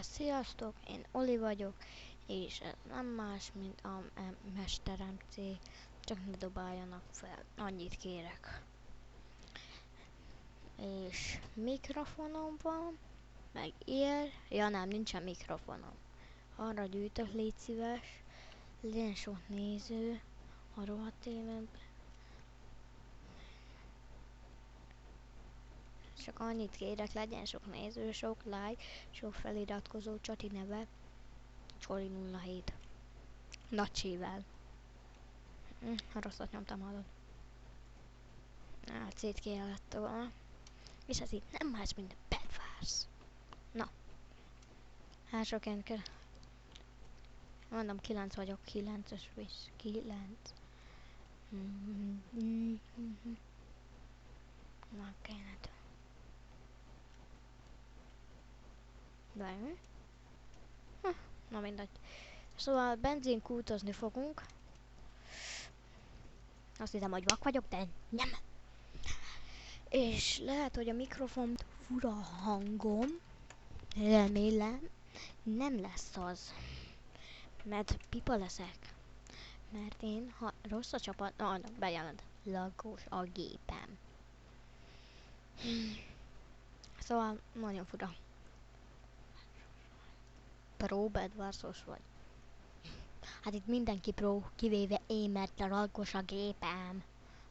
Sziasztok, én Oli vagyok, és ez nem más, mint a Mesterem C. Csak ne dobáljanak fel, annyit kérek. És mikrofonom van, meg ér. Ja nem, nincsen mikrofonom. Arra gyűjtök, légy szíves. Legyen sok néző a rohadt életben. Csak annyit kérek, legyen sok néző, sok like, sok feliratkozó, Csati neve. Csoli 07. Nacsivel. Rosszat nyomtam, hallod. Szét kellett volna. És ez itt nem más, mint a Bedwars. Na. Hátraként kell. Mondom, 9 vagyok, 9-es visz. 9. Na, kéne. De mi? Na mindegy. Szóval benzinkútozni fogunk. Azt hiszem, hogy vak vagyok, de nem. És lehet, hogy a mikrofon fura hangom. Remélem nem lesz az. Mert pipa leszek. Mert én, ha rossz a csapat, bejelent, lagos a gépem. Szóval nagyon fura. Pro Bedwarsos vagy. Hát itt mindenki pro, kivéve én, mert lagos a gépem.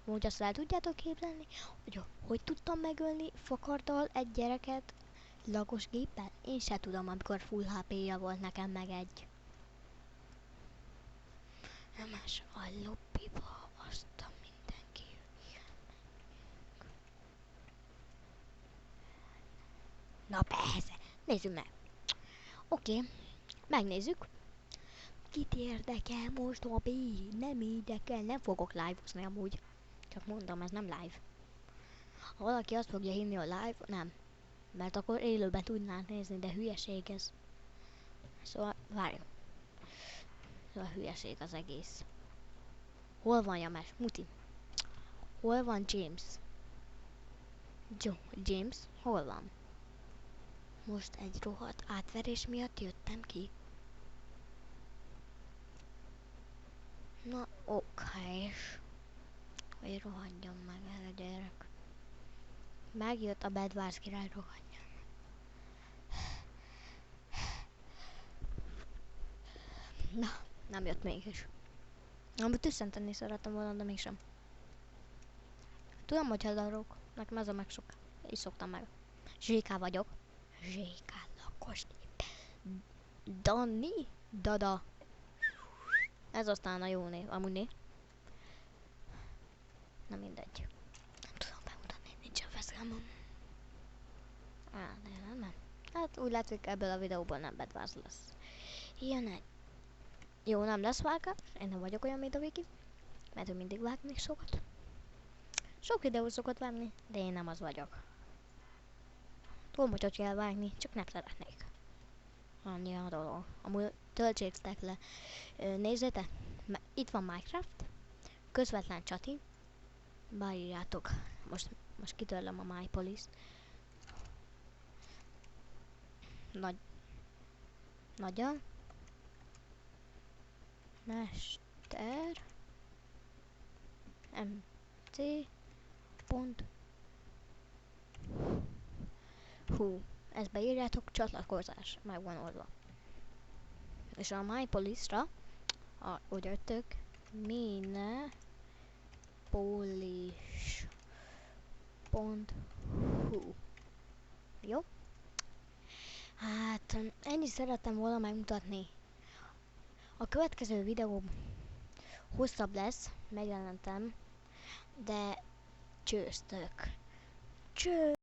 Úgy azt el tudjátok képzelni, hogy tudtam megölni fakarddal egy gyereket lagos géppel? Én se tudom, amikor full HP-ja volt nekem meg egy. Más a lobbiba, azt a mindenki. Na persze, nézzük meg. Oké, megnézzük. Kit érdekel most a B? Nem érdekel, nem fogok live-ozni amúgy. Csak mondom, ez nem live. Ha valaki azt fogja hinni, a live, nem. Mert akkor élőben tudnánk nézni, de hülyeség ez. Szóval, várjunk. Szóval hülyeség az egész. Hol van James? Muti. Hol van James? James, hol van? Most egy rohadt átverés miatt jöttem ki. Na, okés. Hogy rohadjon meg el a gyerek. Megjött a Bedwars király, rohadjon. Na, nem jött mégis. Amit üszenteni szerettem volna, de mégsem. Tudom, hogy helarok. Nekem ez a megsok. Így szoktam meg. ZK vagyok. ZK lakos. Dani? Dada. Ez aztán a jó név. Amúgy név. Na mindegy. Nem tudom bemutatni, nincs a feszkámom. Nem. Hát úgy látszik, ebből a videóból nem Bedwars lesz. Jön egy. Jó, nem lesz vágás. Én nem vagyok olyan, mint a Viki. Mert ő mindig vágni szokott. Sok videót szokott vágni, de én nem az vagyok. Tudom, hogy kell vágni, csak nem szeretnék. Annyi a dolog. Amúgy töltsétek le. Nézzétek, itt van Minecraft. Közvetlen Csati. Beírjátok. Most kitörlöm a MyPolice. Nagyon. Mester. MC. Pont. Hú. Ezt beírjátok, csatlakozás. Meg van oldva. És a MyPolice-ra, úgy jöttök, minepolish.hu. Jó? Hát, ennyit szerettem volna megmutatni. A következő videó hosszabb lesz, megjelentem, de csőztök.